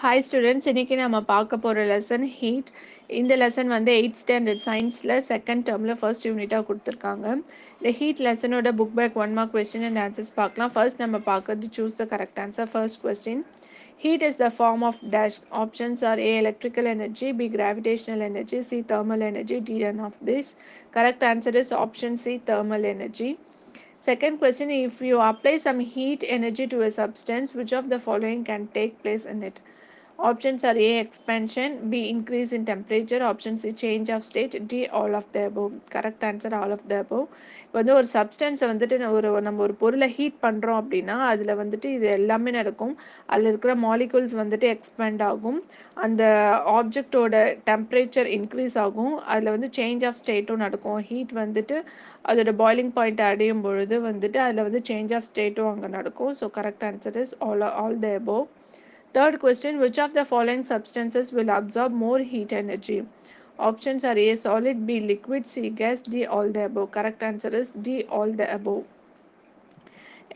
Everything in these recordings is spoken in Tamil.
ஹாய் ஸ்டூடெண்ட்ஸ், இன்றைக்கி நம்ம பார்க்க போகிற லெசன் ஹீட். இந்த லெசன் வந்து 8th ஸ்டாண்டர்ட் சயின்ஸில் செகண்ட் டேர்மில் ஃபர்ஸ்ட் யூனிட்டாக கொடுத்துருக்காங்க. இந்த ஹீட் லெசனோட book back 1 mark question and answers பார்க்கலாம். ஃபர்ஸ்ட் நம்ம பார்க்கறது choose the correct answer. First question, heat is the form of dash. Options are A electrical energy, B gravitational energy, C thermal energy, D none of this. Correct answer is option C thermal energy. Second question, if you apply some heat energy to a substance, which of the following can take place in it? Options are A expansion, B increase in temperature, option C change of state, D all of the above. Correct answer all of the above. இப்போ வந்து ஒரு சப்ஸ்டன்ஸை வந்துட்டு நம்ம ஒரு பொருளை ஹீட் பண்ணுறோம் அப்படின்னா அதில் வந்துட்டு இது எல்லாமே நடக்கும். அதில் இருக்கிற மாலிகூல்ஸ் வந்துட்டு எக்ஸ்பேண்ட் ஆகும், அந்த ஆப்ஜெக்டோட டெம்பரேச்சர் இன்க்ரீஸ் ஆகும், அதில் வந்து சேஞ்ச் ஆஃப் ஸ்டேட்டும் நடக்கும். ஹீட் வந்துட்டு அதோட பாய்லிங் பாயிண்ட் அடையும் பொழுது வந்துட்டு அதில் வந்து சேஞ்ச் ஆஃப் ஸ்டேட்டும் அங்கே நடக்கும். So correct answer is all the above. Third question, which of the following substances will absorb more heat energy? Options are A solid, B liquid, C gas, D all the above. Correct answer is D all the above.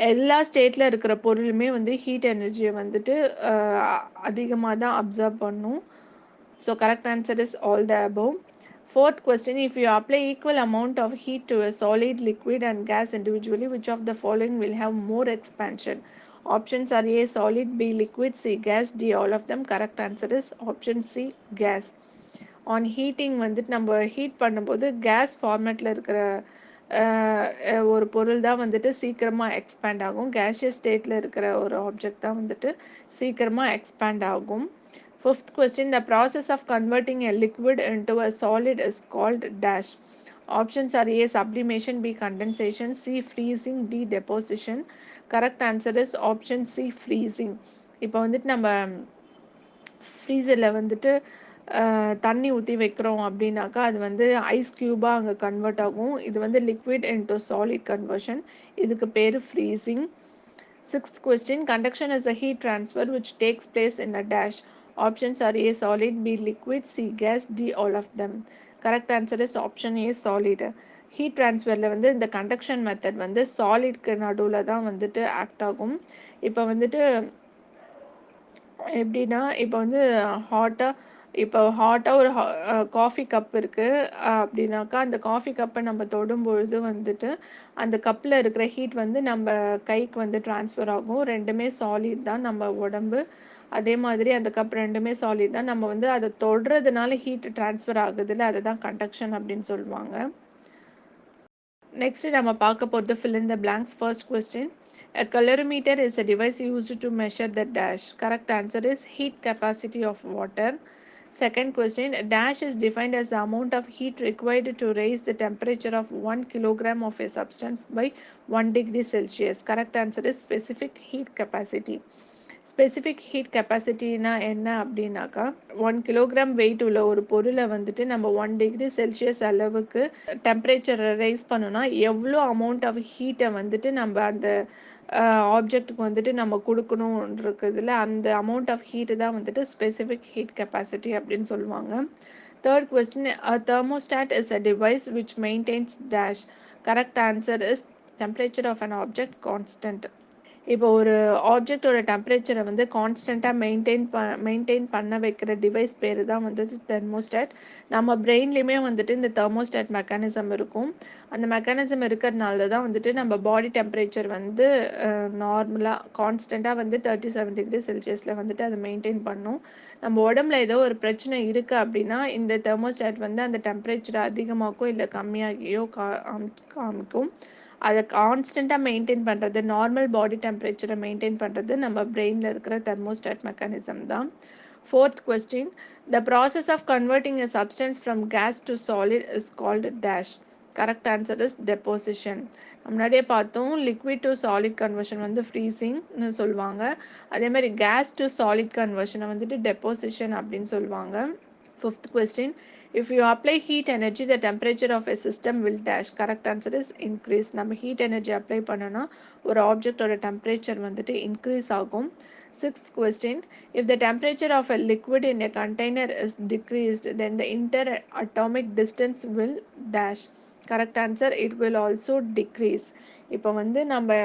எல்லா ஸ்டேட்டில் இருக்கிற பொருளுமே வந்து ஹீட் எனர்ஜியை வந்துட்டு அதிகமாக தான் அப்சர்வ் பண்ணும். So correct answer is all the above. Fourth question, if you apply equal amount of heat to a solid, liquid and gas individually, which of the following will have more expansion? Options are A solid, B liquid, C gas, D all of them. Correct answer is option C gas. On heating வந்துட்டு நம்ம ஹீட் பண்ணும்போது கேஸ் ஃபார்மேட்டில் இருக்கிற ஒரு பொருள் தான் வந்துட்டு சீக்கிரமாக எக்ஸ்பேண்ட் ஆகும். கேஷியஸ் ஸ்டேட்டில் இருக்கிற ஒரு ஆப்ஜெக்ட் தான் வந்துட்டு சீக்கிரமாக எக்ஸ்பேண்ட் ஆகும். Fifth question, the process of converting a liquid into a solid is called dash. Options are A sublimation, B condensation, C freezing, D deposition. Correct answer is option C freezing. இப்போ வந்துட்டு நம்ம ஃப்ரீசரில் வந்துட்டு தண்ணி ஊற்றி வைக்கிறோம் அப்படின்னாக்கா அது வந்து ஐஸ் க்யூபாக அங்கே கன்வெர்ட் ஆகும். இது வந்து லிக்விட் இன்டு சாலிட் கன்வர்ஷன், இதுக்கு பேர் freezing. Sixth question, conduction is a heat transfer which takes place in a dash. Options are A solid, B liquid, C gas, D all of them. Correct answer is option A solid. Heat ட்ரான்ஸ்ஃபரில் வந்து இந்த கண்டக்ஷன் மெத்தட் வந்து சாலிட்க்கு நடுவில் தான் வந்துட்டு ஆக்ட் ஆகும். இப்போ வந்துட்டு எப்படின்னா, இப்போ வந்து ஹாட்டாக ஒரு காஃபி கப் இருக்குது அப்படின்னாக்கா அந்த காஃபி கப்பை நம்ம தொடும்பொழுது வந்துட்டு அந்த கப்பில் இருக்கிற ஹீட் வந்து நம்ம கைக்கு வந்து ட்ரான்ஸ்ஃபர் ஆகும். ரெண்டுமே சாலிட் தான் நம்ம உடம்பு, அதே மாதிரி அந்த கப் ரெண்டுமே சாலிட் தான். நம்ம வந்து அதை தொடுறதுனால ஹீட் ட்ரான்ஸ்ஃபர் ஆகுதுல்ல, அதை தான் கண்டக்ஷன் அப்படின்னு சொல்லுவாங்க. நெக்ஸ்ட் நம்ம பார்க்க போகிறது fill in the blanks. First question, a calorimeter is a device used to measure the dash. Correct answer is heat capacity of water. Second question, dash is defined as the amount of heat required to raise the temperature of 1 kilogram of a substance by 1 degree Celsius. Correct answer is specific heat capacity. Specific heat கெப்பாசிட்டினா என்ன அப்படின்னாக்கா, 1 கிலோகிராம் வெயிட் உள்ள ஒரு பொருளை வந்துட்டு நம்ம 1 டிகிரி செல்சியஸ் அளவுக்கு டெம்பரேச்சரை ரைஸ் பண்ணோன்னா எவ்வளோ அமௌண்ட் ஆஃப் ஹீட்டை வந்துட்டு நம்ம அந்த ஆப்ஜெக்ட்டுக்கு வந்துட்டு நம்ம கொடுக்கணுன்றதுல அந்த அமௌண்ட் ஆஃப் ஹீட்டு தான் வந்துட்டு ஸ்பெசிஃபிக் ஹீட் கெப்பாசிட்டி அப்படின்னு சொல்லுவாங்க. Third question, a thermostat is a device which maintains dash. Correct answer is temperature of an object constant. இப்போ ஒரு ஆப்ஜெக்டோட டெம்பரேச்சரை வந்து கான்ஸ்டண்ட்டாக மெயின்டைன் பண்ண வைக்கிற டிவைஸ் பேர் தான் வந்துட்டு தெர்மோஸ்டாட். நம்ம பிரெயின்லேயுமே வந்துட்டு இந்த தெர்மோஸ்டாட் மெக்கானிசம் இருக்கும். அந்த மெக்கானிசம் இருக்கிறதுனால தான் வந்துட்டு நம்ம பாடி டெம்பரேச்சர் வந்து நார்மலாக கான்ஸ்டண்ட்டாக வந்து 37 டிகிரி செல்சியஸில் வந்துட்டு அதை மெயின்டைன் பண்ணும். நம்ம உடம்புல ஏதோ ஒரு பிரச்சனை இருக்குது அப்படின்னா இந்த தெர்மோஸ்டாட் வந்து அந்த டெம்பரேச்சரை அதிகமாக்கும் இல்லை கம்மியாகியோ காமிக்கும். அதை கான்ஸ்டண்ட்டாக மெயின்டைன் பண்ணுறது, நார்மல் பாடி டெம்பரேச்சரை மெயின்டைன் பண்ணுறது நம்ம பிரெயினில் இருக்கிற தெர்மோஸ்டாட் மெக்கானிசம் தான். Fourth question, the process of converting a substance from gas to solid is called dash. Correct answer is deposition. முன்னாடியே பார்த்தோம், லிக்விட் டு சாலிட் கன்வர்ஷன் வந்து ஃப்ரீசிங்னு சொல்லுவாங்க, அதே மாதிரி கேஸ் டு சாலிட் கன்வர்ஷனை வந்துட்டு டெப்போசிஷன் அப்படின்னு சொல்லுவாங்க. Fifth question, if you apply heat energy, the temperature of a system will dash. Correct answer is increase. நம்ம heat energy apply பண்ணனா ஒரு ஆப்ஜெக்டோட டெம்பரேச்சர் வந்துட்டு இன்க்ரீஸ் ஆகும். Sixth question, if the temperature of a liquid in a container is decreased, then the interatomic distance will dash. Correct answer, it will also decrease. இப்போ வந்து நம்ம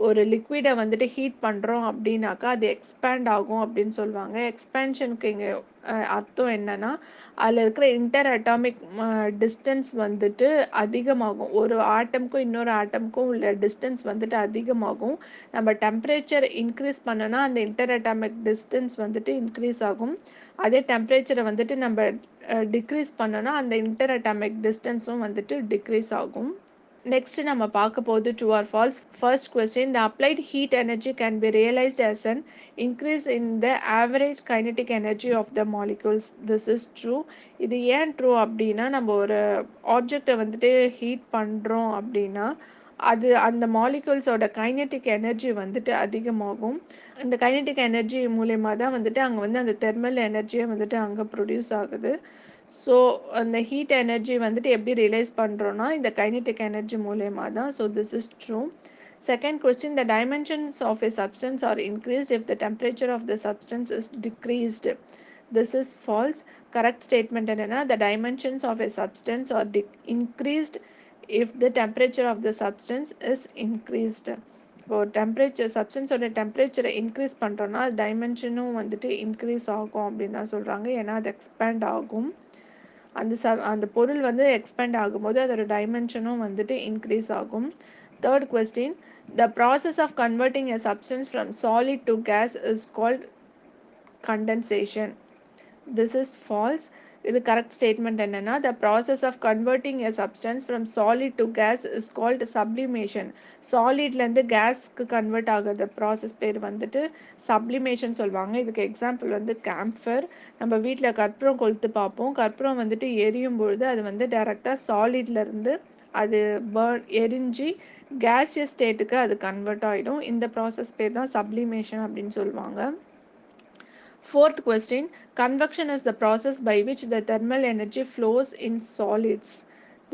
ஒரு லிக்விடை வந்துட்டு ஹீட் பண்ணுறோம் அப்படின்னாக்கா அது எக்ஸ்பேண்ட் ஆகும் அப்படின்னு சொல்லுவாங்க. எக்ஸ்பேன்ஷனுக்கு இங்கே அர்த்தம் என்னன்னா, அதில் இருக்கிற இன்டர் அட்டாமிக் டிஸ்டன்ஸ் வந்துட்டு அதிகமாகும். ஒரு ஆட்டம்க்கும் இன்னொரு ஆட்டம்க்கும் உள்ள டிஸ்டன்ஸ் வந்துட்டு அதிகமாகும். நம்ம டெம்பரேச்சர் இன்க்ரீஸ் பண்ணோன்னா அந்த இன்டர் அட்டாமிக் டிஸ்டன்ஸ் வந்துட்டு இன்க்ரீஸ் ஆகும். அதே டெம்பரேச்சரை வந்துட்டு நம்ம டிக்ரீஸ் பண்ணோன்னா அந்த இன்டர் அட்டாமிக் டிஸ்டன்ஸும் வந்துட்டு டிக்ரீஸ் ஆகும். நெக்ஸ்ட் நம்ம பார்க்க போது true or false. First question, the applied heat energy can be realised as an increase in the average kinetic energy of the molecules. This is true. இது ஏன் ட்ரூ அப்படின்னா, நம்ம ஒரு ஆப்ஜெக்டை வந்துட்டு ஹீட் பண்ணுறோம் அப்படின்னா அது அந்த மாலிகூல்ஸோட கைனெட்டிக் எனர்ஜி வந்துட்டு அதிகமாகும். இந்த கைனெட்டிக் எனர்ஜி மூலயமா தான் வந்துட்டு அங்கே வந்து அந்த தெர்மல் எனர்ஜியை வந்துட்டு அங்கே ப்ரொடியூஸ் ஆகுது. ஸோ அந்த ஹீட் எனர்ஜி வந்துட்டு எப்படி ரியலைஸ் பண்ணுறோன்னா இந்த கைனெட்டிக் எனர்ஜி மூலயமா தான். So this is true. Second question, the dimensions of a substance are increased if the temperature of the substance is decreased. This is false. Correct statement என்னன்னா, the dimensions of a substance are increased if the temperature of the substance is increased. இப்போ டெம்பரேச்சர் சப்ஸ்டன்ஸோட டெம்பரேச்சரை இன்க்ரீஸ் பண்ணுறோன்னா டைமென்ஷனும் வந்துட்டு இன்க்ரீஸ் ஆகும் அப்படின்னு தான் சொல்கிறாங்க. ஏன்னா அது எக்ஸ்பேண்ட் ஆகும். அந்த பொருள் வந்து எக்ஸ்பேண்ட் ஆகும்போது அதோட டைமென்ஷனும் வந்துட்டு இன்க்ரீஸ் ஆகும். Third question, the process of converting a substance from solid to gas is called condensation. This is false. இது கரெக்ட் ஸ்டேட்மெண்ட் என்னன்னா, the process of converting a substance from solid to gas is called sublimation. சாலிட்லேருந்து கேஸ்க்கு கன்வெர்ட் ஆகிறது ப்ராசஸ் பேர் வந்துட்டு சப்ளிமேஷன் சொல்லுவாங்க. இதுக்கு எக்ஸாம்பிள் வந்து கேம்ஃபர். நம்ம வீட்டில் கற்பூரம் கொளுத்து பார்ப்போம். கற்பூரம் வந்துட்டு எரியும் பொழுது அது வந்து டைரெக்டாக சாலிட்லேருந்து அது எரிஞ்சு கேஷியஸ் ஸ்டேட்டுக்கு அது கன்வெர்ட் ஆகிடும். இந்த ப்ராசஸ் பேர் தான் சப்ளிமேஷன் அப்படின்னு சொல்லுவாங்க. Fourth question, convection is the process by which the thermal energy flows in solids.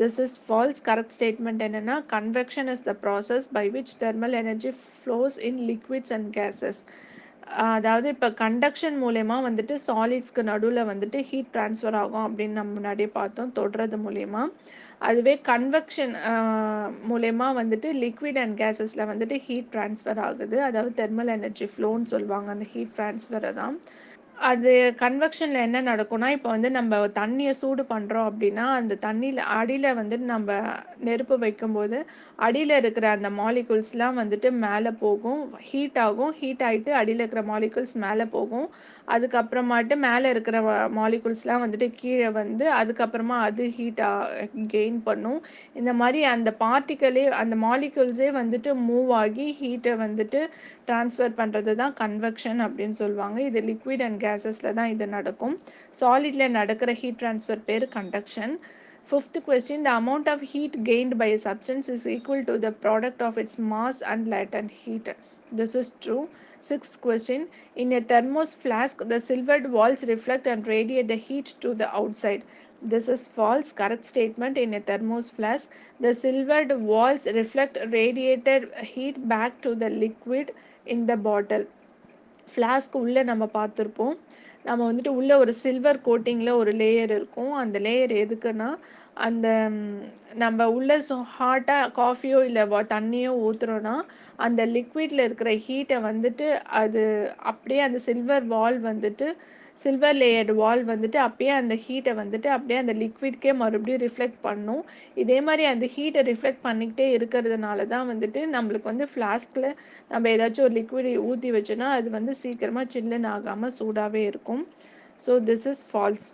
This is false. Correct statement என்னன்னா, convection is the process by which thermal energy flows in liquids and gases. அதாவது இப்போ கண்டக்ஷன் மூலயமா வந்துட்டு சாலிட்ஸ்க்கு நடுவில் வந்துட்டு ஹீட் ட்ரான்ஸ்ஃபர் ஆகும் அப்படின்னு நம்ம முன்னாடியே பார்த்தோம் தொடுறது மூலயமா. அதுவே கன்வெக்ஷன் மூலயமா வந்துட்டு லிக்விட் அண்ட் கேஸஸில் வந்துட்டு ஹீட் ட்ரான்ஸ்ஃபர் ஆகுது. அதாவது தெர்மல் எனர்ஜி ஃப்ளோன்னு சொல்லுவாங்க அந்த ஹீட் ட்ரான்ஸ்ஃபரை தான். அது கன்வெக்ஷனில் என்ன நடக்கும்னா, இப்போ வந்து நம்ம தண்ணியை சூடு பண்ணுறோம் அப்படின்னா அந்த தண்ணியில் அடியில் வந்துட்டு நம்ம நெருப்பு வைக்கும்போது அடியில் இருக்கிற அந்த மாலிகூல்ஸ்லாம் வந்துட்டு மேலே போகும், ஹீட் ஆகும். ஹீட் ஆகிட்டு அடியில் இருக்கிற மாலிகூல்ஸ் மேலே போகும். அதுக்கப்புறமாட்டு மேலே இருக்கிற மாலிகூல்ஸ்லாம் வந்துட்டு கீழே வந்து அதுக்கப்புறமா அது கெயின் பண்ணும். இந்த மாதிரி அந்த பார்ட்டிக்கலே அந்த மாலிகூல்ஸே வந்துட்டு மூவ் ஆகி ஹீட்டை வந்துட்டு ட்ரான்ஸ்ஃபர் பண்ணுறது தான் கன்வெக்ஷன் அப்படின்னு சொல்லுவாங்க. இது லிக்விட் அண்ட் கேஸஸில் தான் இது நடக்கும். சாலிடில் நடக்கிற ஹீட் ட்ரான்ஸ்ஃபர் பேர் conduction. Fifth question, the amount of heat gained by a substance is equal to the product of its mass and latent heat. This is true. Sixth question, in a thermos flask, the silvered walls reflect and radiate the heat to the outside. This is false. Correct statement, in a thermos flask, the silvered walls reflect radiated heat back to the liquid in the bottle. Flask உள்ளே நம்ம பார்த்துருப்போம். நம்ம வந்துட்டு உள்ளே ஒரு சில்வர் கோட்டிங்கில் ஒரு லேயர் இருக்கும். அந்த லேயர் எதுக்குன்னா, அந்த நம்ம உள்ளே ஹாட்டாக காஃபியோ இல்லை தண்ணியோ ஊற்றுறோன்னா அந்த லிக்விடில் இருக்கிற ஹீட்டை வந்துட்டு அது அப்படியே அந்த சில்வர் லேயர்டு வால் வந்துட்டு அப்படியே அந்த ஹீட்டை வந்துட்டு அப்படியே அந்த லிக்விட்கே மறுபடியும் ரிஃப்ளெக்ட் பண்ணும். இதே மாதிரி அந்த ஹீட்டை ரிஃப்ளெக்ட் பண்ணிக்கிட்டே இருக்கிறதுனால தான் வந்துட்டு நம்மளுக்கு வந்து ஃப்ளாஸ்கில் நம்ம ஏதாச்சும் ஒரு லிக்விட் ஊற்றி வச்சோன்னா அது வந்து சீக்கிரமாக சில்லுன்னு ஆகாமல் சூடாகவே இருக்கும். So this is false.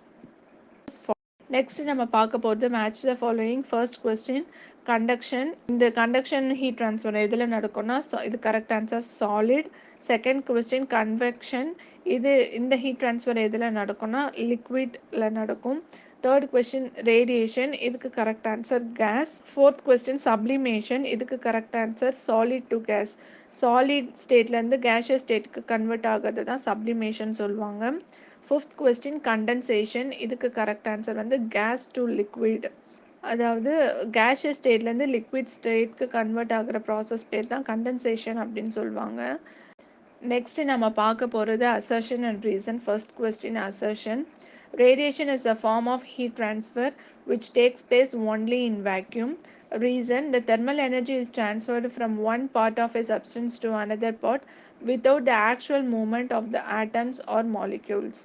Next நம்ம பார்க்க போகிறது match the following. First question, conduction. இந்த கண்டக்ஷன் ஹீட் ட்ரான்ஸ்ஃபர் எதில் நடக்கும்னா இது correct answer solid. Second question, convection. இந்த ஹீட் ட்ரான்ஸ்ஃபர் எதில் நடக்கும்னா லிக்விடில் நடக்கும். Third question, radiation. இதுக்கு correct answer gas. Fourth question, sublimation. இதுக்கு correct answer solid to gas. Solid ஸ்டேட்லேருந்து கேஷியஸ் ஸ்டேட்டுக்கு கன்வெர்ட் ஆகிறது தான் சப்ளிமேஷன் சொல்லுவாங்க. Fifth question, condensation. இதுக்கு கரெக்ட் ஆன்சர் வந்து கேஸ் டு லிக்விட். அதாவது கேஷியஸ் ஸ்டேட்லேருந்து லிக்விட் ஸ்டேட்க்கு கன்வெர்ட் ஆகிற ப்ராசஸ் பேர் தான் கண்டென்சேஷன் அப்படின்னு சொல்லுவாங்க. நெக்ஸ்ட் நம்ம பார்க்க போகிறது assertion and reason. First question, assertion. Radiation is a form of heat transfer which takes place only in vacuum. Reason: the thermal energy is transferred from one part of a substance to another part without the actual movement of the atoms or molecules.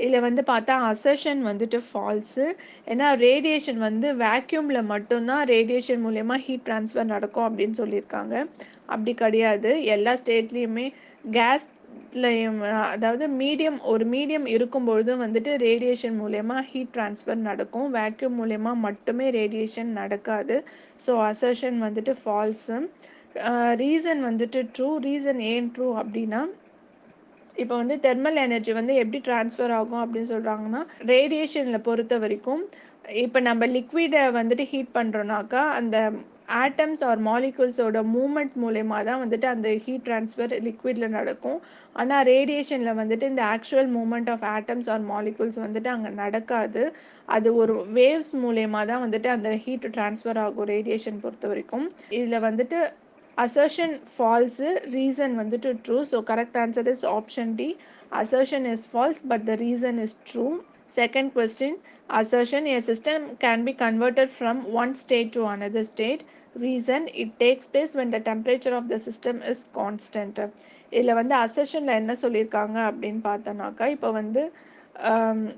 இதில் வந்து பார்த்தா அசர்ஷன் வந்துட்டு ஃபால்ஸு. ஏன்னா ரேடியேஷன் வந்து வேக்யூமில் மட்டும்தான் ரேடியேஷன் மூலயமா ஹீட் ட்ரான்ஸ்ஃபர் நடக்கும் அப்படின்னு சொல்லியிருக்காங்க. அப்படி கிடையாது. எல்லா ஸ்டேட்லேயுமே கேஸ்லையும், அதாவது ஒரு மீடியம் இருக்கும்பொழுதும் வந்துட்டு ரேடியேஷன் மூலயமா ஹீட் ட்ரான்ஸ்ஃபர் நடக்கும். வேக்யூம் மூலயமா மட்டுமே ரேடியேஷன் நடக்காது. ஸோ அசர்ஷன் வந்துட்டு ஃபால்ஸு. ரீசன் வந்துட்டு ட்ரூ. ரீசன் ஏன் ட்ரூ அப்படின்னா, இப்போ வந்து தெர்மல் எனர்ஜி வந்து எப்படி ட்ரான்ஸ்ஃபர் ஆகும் அப்படின்னு சொல்கிறாங்கன்னா, ரேடியேஷனில் பொறுத்த வரைக்கும் இப்போ நம்ம லிக்விடை வந்துட்டு ஹீட் பண்ணுறோன்னாக்கா அந்த ஆட்டம்ஸ் ஆர் மாலிகூல்ஸோட மூமெண்ட் மூலயமா தான் வந்துட்டு அந்த ஹீட் ட்ரான்ஸ்ஃபர் லிக்விடில் நடக்கும். ஆனால் ரேடியேஷனில் வந்துட்டு இந்த actual moment of atoms or molecules வந்துட்டு அங்கே நடக்காது. அது ஒரு வேவ்ஸ் மூலயமா தான் வந்துட்டு அந்த ஹீட் ட்ரான்ஸ்ஃபர் ஆகும் ரேடியேஷன் பொறுத்த வரைக்கும். இதில் வந்துட்டு assertion false, reason வந்துட்டு true. So correct answer is option D. Assertion is false but the reason is true. Second question, assertion: a system can be converted from one state to another state. Reason: it takes place when the temperature of the system is constant. இதில் வந்து அசர்ஷனில் என்ன சொல்லியிருக்காங்க அப்படின்னு பார்த்தோன்னாக்கா, இப்போ வந்து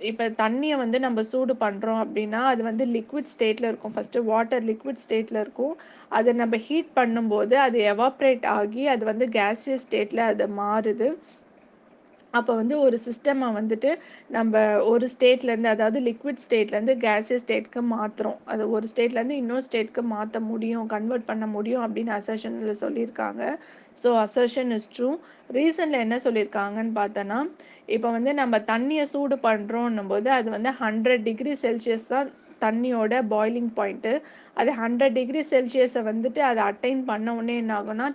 இப்போ தண்ணியை வந்து நம்ம சூடு பண்ணுறோம் அப்படின்னா அது வந்து லிக்விட் ஸ்டேட்டில் இருக்கும். ஃபஸ்ட்டு வாட்டர் லிக்விட் ஸ்டேட்டில் இருக்கும். அதை நம்ம ஹீட் பண்ணும்போது அது எவாப்ரேட் ஆகி அது வந்து கேசியஸ் ஸ்டேட்டில் அது மாறுது. அப்போ வந்து ஒரு சிஸ்டமை வந்துட்டு நம்ம ஒரு ஸ்டேட்லேருந்து, அதாவது லிக்விட் ஸ்டேட்லேருந்து கேசியஸ் ஸ்டேட்க்கு மாற்றுறோம். அது ஒரு ஸ்டேட்லேருந்து இன்னொரு ஸ்டேட்க்கு மாற்ற முடியும், கன்வெர்ட் பண்ண முடியும் அப்படின்னு அசர்ஷனில் சொல்லியிருக்காங்க. So assertion is true. ரீசனில் என்ன சொல்லியிருக்காங்கன்னு பார்த்தோன்னா, இப்போ வந்து நம்ம தண்ணியை சூடு பண்ணுறோன்னும் போது அது வந்து 100 டிகிரி செல்சியஸ் தான் தண்ணியோட பாய்லிங் பாயிண்ட்டு. அது 100 டிகிரி செல்சியஸை வந்துட்டு அதை அட்டைன் பண்ண உடனே என்ன ஆகும்னா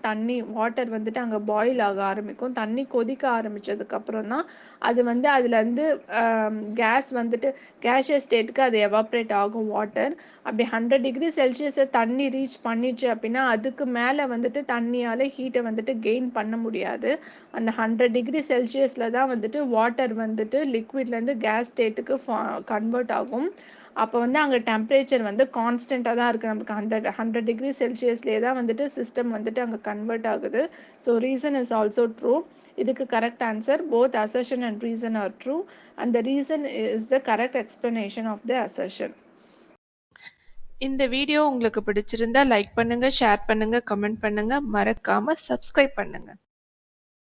வாட்டர் வந்துட்டு அங்கே பாயில் ஆக ஆரம்பிக்கும். தண்ணி கொதிக்க ஆரம்பித்ததுக்கப்புறம் தான் அது வந்து அதுலேருந்து கேஸ் வந்துட்டு கேஷியஸ் ஸ்டேட்டுக்கு அது எவாப்ரேட் ஆகும் வாட்டர். அப்படி 100 டிகிரி செல்சியஸை தண்ணி ரீச் பண்ணிச்சு அப்படின்னா அதுக்கு மேலே வந்துட்டு தண்ணியால் ஹீட்டை வந்துட்டு கெயின் பண்ண முடியாது. அந்த 100 டிகிரி செல்சியஸில் தான் வந்துட்டு வாட்டர் வந்துட்டு லிக்விட்லேருந்து கேஸ் ஸ்டேட்டுக்கு கன்வெர்ட் ஆகும். அப்போ வந்து அங்கே டெம்பரேச்சர் வந்து கான்ஸ்டண்ட்டாக தான் இருக்குது. நமக்கு 100 டிகிரி செல்சியஸ்லேயே தான் வந்துட்டு சிஸ்டம் வந்துட்டு அங்கே கன்வெர்ட் ஆகுது. So reason is also true. இதுக்கு correct answer both assertion and reason are true and the reason is the correct explanation of the assertion. இந்த வீடியோ உங்களுக்கு பிடிச்சிருந்தா லைக் பண்ணுங்கள், ஷேர் பண்ணுங்கள், கமெண்ட் பண்ணுங்கள், மறக்காமல் சப்ஸ்கிரைப் பண்ணுங்கள்.